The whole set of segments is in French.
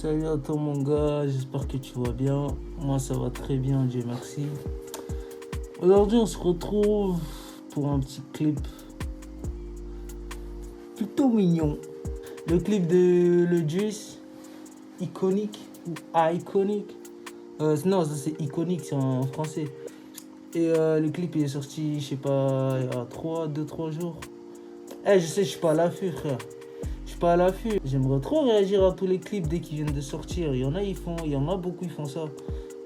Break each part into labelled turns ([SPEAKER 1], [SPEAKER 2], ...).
[SPEAKER 1] Salut à toi mon gars, j'espère que tu vas bien. Moi ça va très bien, Dieu merci. Aujourd'hui on se retrouve pour un petit clip plutôt mignon. Le clip de Le Juice, Iconique ou Iconique. Non, ça c'est Iconique, c'est en français. Et le clip il est sorti, je sais pas, il y a 2-3 jours. Je sais, je suis pas à l'affût frère. Je suis pas à l'affût. J'aimerais trop réagir à tous les clips dès qu'ils viennent de sortir. Il y en a, il y en a beaucoup, ils font ça.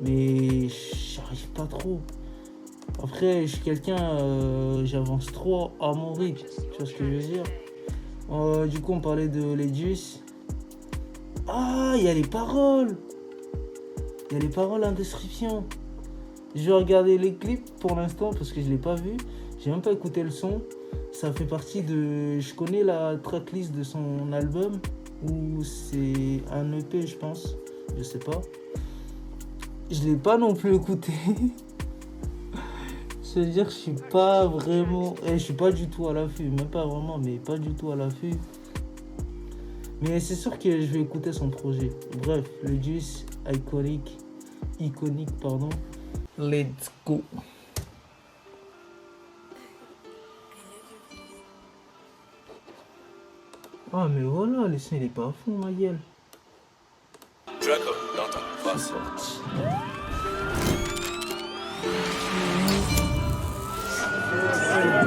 [SPEAKER 1] Mais j'arrive pas trop. Après, je suis quelqu'un, j'avance trop à mon rythme. Tu vois ce que je veux dire? Du coup, on parlait de Ledus. Ah, il y a les paroles. Il y a les paroles en description. Je vais regarder les clips pour l'instant parce que je l'ai pas vu. J'ai même pas écouté le son. Ça fait partie de... Je connais la tracklist de son album. Ou c'est un EP, je pense. Je sais pas. Je l'ai pas non plus écouté. C'est-à-dire que je suis pas vraiment... je suis pas du tout à l'affût. Même pas vraiment, mais pas du tout à l'affût. Mais c'est sûr que je vais écouter son projet. Bref, le Juice Iconique, pardon. Let's go. Ah mais voilà, le son il est pas à fond ma gueule.
[SPEAKER 2] Draco, dans ton
[SPEAKER 1] C'est
[SPEAKER 2] face.
[SPEAKER 1] sorti.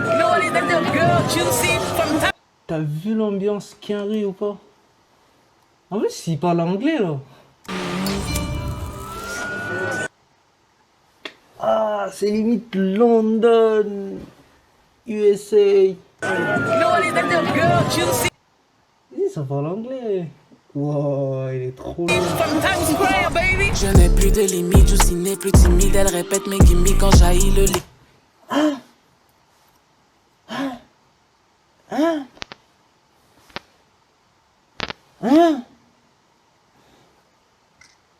[SPEAKER 3] You know what is that little girl juicy from top?
[SPEAKER 1] T'as vu l'ambiance Quinry ou pas? En plus il parle anglais là. Ah c'est limite London, USA.
[SPEAKER 3] You know what is that little girl juicy
[SPEAKER 1] Ça parle anglais. Wow, il est trop loin.
[SPEAKER 3] from Times Square, baby?
[SPEAKER 4] Je n'ai plus de limite, Juicy n'est plus timide, elle répète mes gimmicks quand jaillit le lit.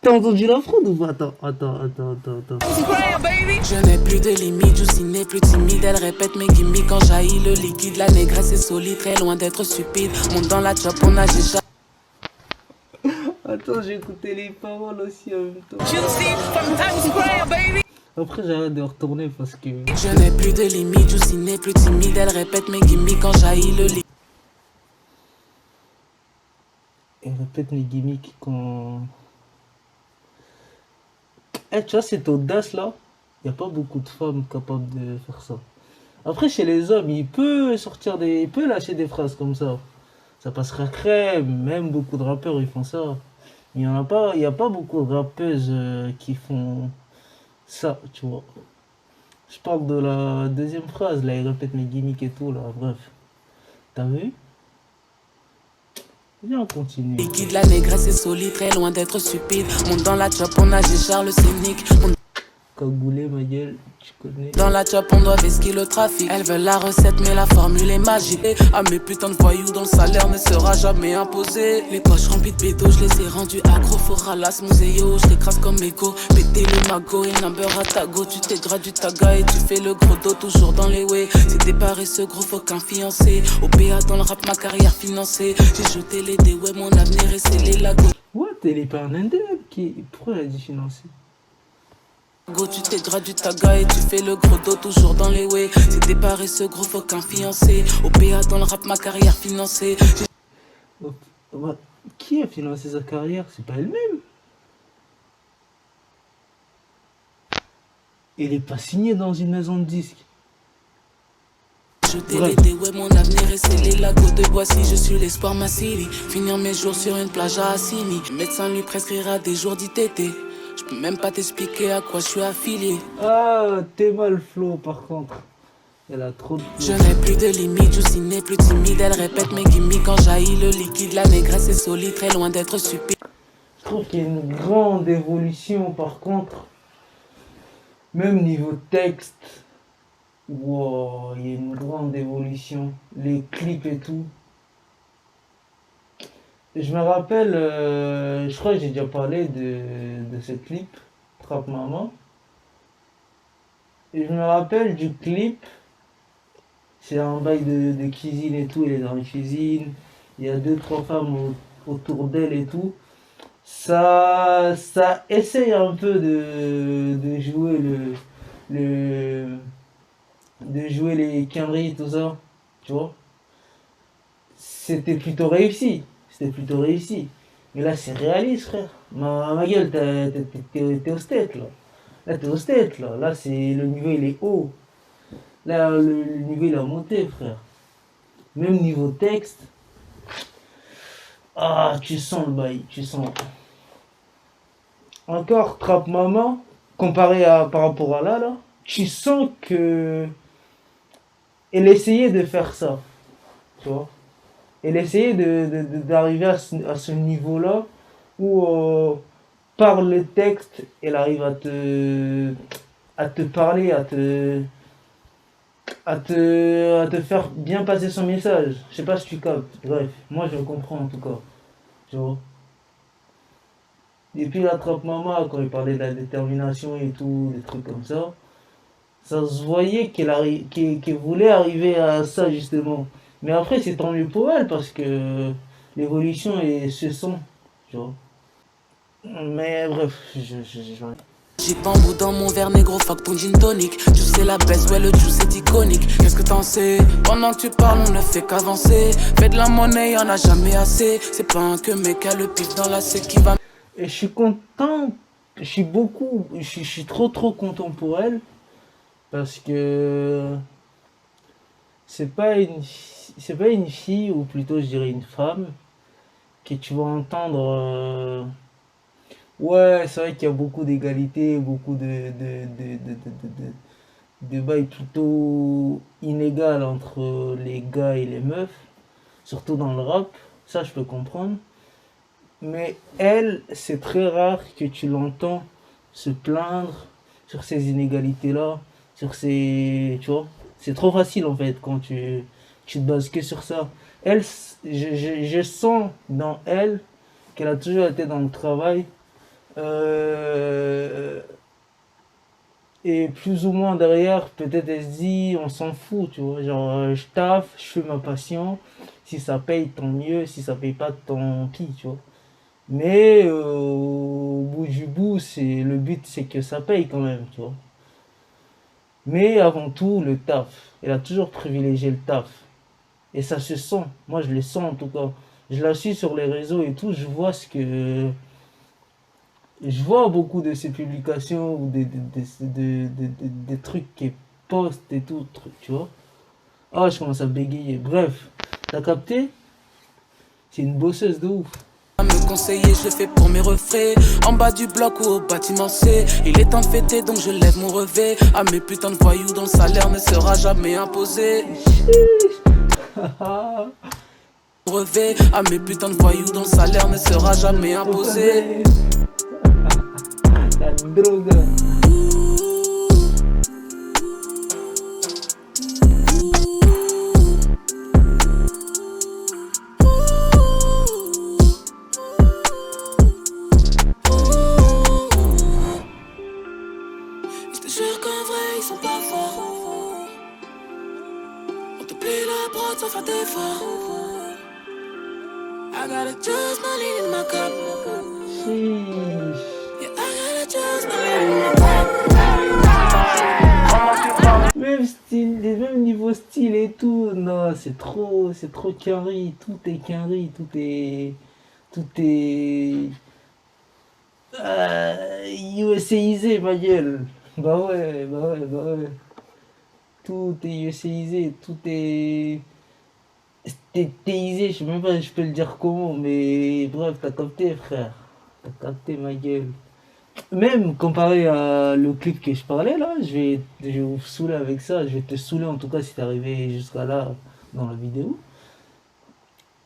[SPEAKER 1] T'as entendu la fraude ou pas? Attends.
[SPEAKER 3] Times Square, baby?
[SPEAKER 4] Je n'ai plus de limite, Juicy n'est plus timide, elle répète mes gimmicks quand jaillit le liquide. La négresse est solide, très loin d'être stupide. Monte dans la chop, on a déjà.
[SPEAKER 1] Attends, j'ai écouté les paroles aussi en même temps.
[SPEAKER 3] Juicy from Times Square, baby?
[SPEAKER 1] Après, j'arrête de retourner parce que...
[SPEAKER 4] Je n'ai plus de limite, Juicy n'est plus timide, elle répète mes gimmicks quand jaillit le liquide.
[SPEAKER 1] Elle répète mes gimmicks quand... tu vois, cette audace-là, il n'y a pas beaucoup de femmes capables de faire ça. Après, chez les hommes, il peut lâcher des phrases comme ça. Ça passera crème, même beaucoup de rappeurs, ils font ça. Il n'y a pas beaucoup de rappeuses qui font ça, tu vois. Je parle de la deuxième phrase, là, il répète mes gimmicks et tout, là, bref. T'as vu? Viens, on continue.
[SPEAKER 4] Liquide, la négresse est solide, très loin d'être stupide. Monte dans la chop, on a Charles Scénic.
[SPEAKER 1] Cagoulé, ma gueule, tu connais.
[SPEAKER 4] Dans la chop, on doit vesquer le trafic. Elles veulent la recette, mais la formule est magique. Ah, mes putains de voyous dont le salaire ne sera jamais imposé. Les poches remplies de bédo, je les ai rendus accro. Faut ralasse, muséo, je l'écrase comme écho. Péter le magot et number à ta go. Tu t'aideras du taga et tu fais le gros dos, toujours dans les way. C'est des paresseux, gros, faut qu'un fiancé. OPA dans le rap, ma carrière financée. J'ai jeté les dés, ouais, mon avenir est scellé, la go.
[SPEAKER 1] What? Elle est pas un indé, qui... Pourquoi elle a dit financer?
[SPEAKER 4] Go, tu t'aideras du taga et tu fais le gros dos, toujours dans les way. C'est des paresseux, gros, faut qu'un fiancé. OPA dans le rap, ma carrière financée.
[SPEAKER 1] Bah, qui a financé sa carrière? C'est pas elle-même. Elle est pas signée dans une maison de disques.
[SPEAKER 4] Jeter les dés, ouais, mon avenir est scellé. La go de Boissy, je suis l'espoir, ma city. Finir mes jours sur une plage à Assini. Le médecin lui prescrira des jours d'ITT. Je peux même pas t'expliquer à quoi je suis affilié.
[SPEAKER 1] Ah, t'es mal flow par contre. Elle a trop de
[SPEAKER 4] Je
[SPEAKER 1] flow.
[SPEAKER 4] n'ai plus de limite, Juicy n'est plus timide. Elle répète mes gimmicks quand jaillit le liquide. La négresse est solide, très loin d'être stupide.
[SPEAKER 1] Je trouve qu'il y a une grande évolution par contre. Même niveau texte. Wow, il y a une grande évolution. Les clips et tout. Je me rappelle, je crois que j'ai déjà parlé de ce clip, Trap Maman. Et je me rappelle du clip, c'est un bail de cuisine et tout, elle est dans la cuisine, il y a deux, trois femmes autour d'elle et tout. ça essaye un peu de jouer le, de jouer les quinries, tout ça, tu vois. C'était plutôt réussi. C'était plutôt réussi. Mais là, c'est réaliste, frère. Ma gueule, t'es au state, là. Là, t'es au state, là. Là, c'est, le niveau, il est haut. Là, le niveau, il a monté, frère. Même niveau texte. Ah, tu sens le bail, tu sens. Encore, Trap Mama, comparé à, par rapport à là, tu sens que elle essayait de faire ça, tu vois. Elle essayait d'arriver à ce niveau-là où, par le texte, elle arrive à te parler, à te faire bien passer son message. Je sais pas si tu captes. Bref, moi je le comprends en tout cas. Tu vois. Et puis la Trap Mama, quand il parlait de la détermination et tout, des trucs comme ça se voyait qu'elle voulait arriver à ça justement. Mais après, c'est tant mieux pour elle parce que l'évolution se sent, tu vois. Mais bref,
[SPEAKER 4] J'ai bambou dans mon verre négro, fuck ton gin tonic. Tu sais la baisse, ouais le juice est iconique. Qu'est-ce que t'en sais? Pendant que tu parles, on ne fait qu'avancer. Fais de la monnaie, y'en a jamais assez. C'est pas un que mec a le pif dans la sec qui va.
[SPEAKER 1] et je suis content, je suis trop content pour elle parce que c'est pas une fille ou plutôt je dirais une femme que tu vas entendre. Ouais, c'est vrai qu'il y a beaucoup d'égalité, beaucoup de bail plutôt inégal entre les gars et les meufs, surtout dans le rap, ça je peux comprendre. Mais elle, c'est très rare que tu l'entends se plaindre sur ces inégalités-là, sur ces... Tu vois, c'est trop facile en fait quand tu te bases que sur ça. Elle, je sens dans elle qu'elle a toujours été dans le travail. Euh, et plus ou moins derrière, peut-être elle se dit, on s'en fout, tu vois. Genre, je taffe, je fais ma passion. Si ça paye, tant mieux. Si ça paye pas, tant pis, tu vois. Mais au bout du bout, le but, c'est que ça paye quand même, tu vois. Mais avant tout, le taf. Elle a toujours privilégié le taf. Et ça se sent. Moi, je le sens en tout cas. Je la suis sur les réseaux et tout. Je vois beaucoup de ses publications ou des trucs qu'elle poste et tout, tu vois. Ah, je commence à bégayer. Bref, t'as capté? C'est une bosseuse de ouf.
[SPEAKER 4] À me conseiller, je le fais pour mes refrains. En bas du bloc ou au bâtiment C. Il est temps de fêter, donc je lève mon revêt. À mes putains de voyous dont le salaire ne sera jamais imposé. Brevet à mes putains de voyous dont le salaire ne sera jamais imposé.
[SPEAKER 1] La drogue.
[SPEAKER 4] Je te jure qu'en vrai ils sont pas forts. On te plaît la prod sans faire d'effort. I gotta choose my lead in my cup.
[SPEAKER 1] Sheesh.
[SPEAKER 4] Yeah, I gotta choose my lead in my cup.
[SPEAKER 1] Même style, même niveau style et tout, non, c'est trop carré, tout est USAisé, ma gueule. Bah ouais, tout est USAisé, tout est stétéisé, je sais même pas si je peux le dire comment, mais bref, t'as capté, frère, t'as capté, ma gueule. Même comparé à le clip que je parlais là, je vais vous saouler avec ça. Je vais te saouler en tout cas si t'es arrivé jusqu'à là dans la vidéo.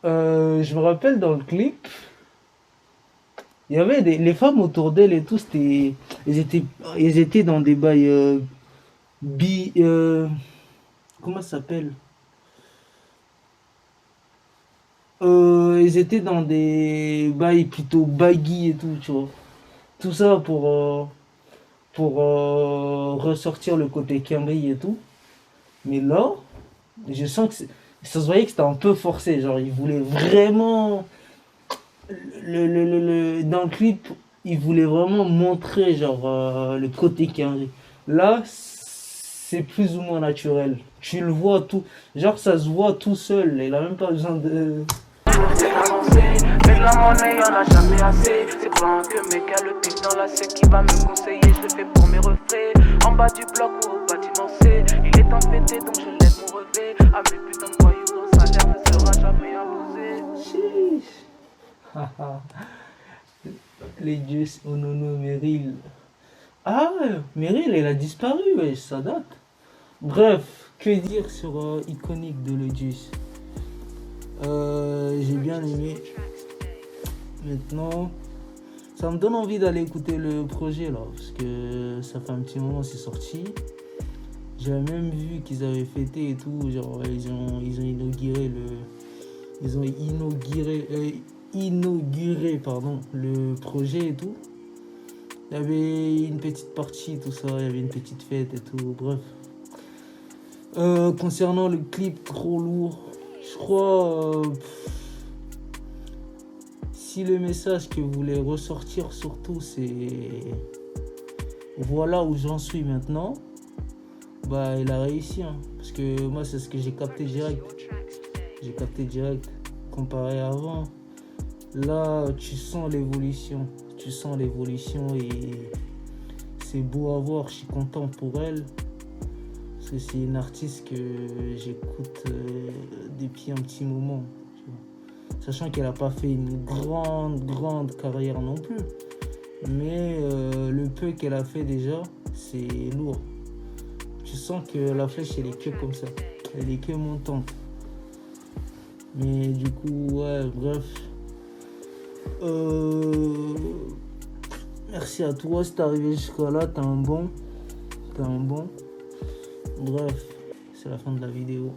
[SPEAKER 1] Je me rappelle dans le clip, il y avait les femmes autour d'elle et tout, elles étaient dans des bails bi, comment ça s'appelle? Elles étaient dans des bails plutôt baggy et tout, tu vois. Tout ça pour ressortir le côté Camry et tout. Mais là, je sens que ça se voyait que c'était un peu forcé. Genre, il voulait vraiment dans le clip, il voulait vraiment montrer genre le côté carré. Là, c'est plus ou moins naturel. Tu le vois tout, genre ça se voit tout seul. Il a même pas besoin de.
[SPEAKER 4] C'est avancé, mais de la monnaie y'en a jamais assez. C'est pas un que mec a le pic dans la sec qui va me conseiller. Je le fais pour mes refrains, en bas du bloc ou au bâtiment C. Il est temps de péter donc je lève mon relevé. Ah mais putain de voyous, ton salaire ne sera jamais imposé.
[SPEAKER 1] Chiche. Les Juice, Onono, Meryl. Ah, Meryl, elle a disparu, ouais, ça date. Bref, que dire sur Iconic de Le Juice. J'ai bien aimé. Maintenant, ça me donne envie d'aller écouter le projet là, parce que ça fait un petit moment que c'est sorti. J'avais même vu qu'ils avaient fêté et tout, genre ils ont inauguré pardon, le projet et tout. Il y avait une petite partie, tout ça, il y avait une petite fête et tout, bref. Concernant le clip, trop lourd. Je crois, si le message que vous voulez ressortir surtout c'est voilà où j'en suis maintenant, bah il a réussi, hein. Parce que moi c'est ce que j'ai capté direct. Comparé à avant. Là tu sens l'évolution et c'est beau à voir, je suis content pour elle. Parce que c'est une artiste que j'écoute depuis un petit moment. Sachant qu'elle n'a pas fait une grande carrière non plus. Mais le peu qu'elle a fait déjà, c'est lourd. Tu sens que la flèche, elle est que comme ça. Elle est que montante. Mais du coup, ouais, bref. Merci à toi si t'es arrivé jusqu'à là, t'es un bon. Bref, c'est la fin de la vidéo.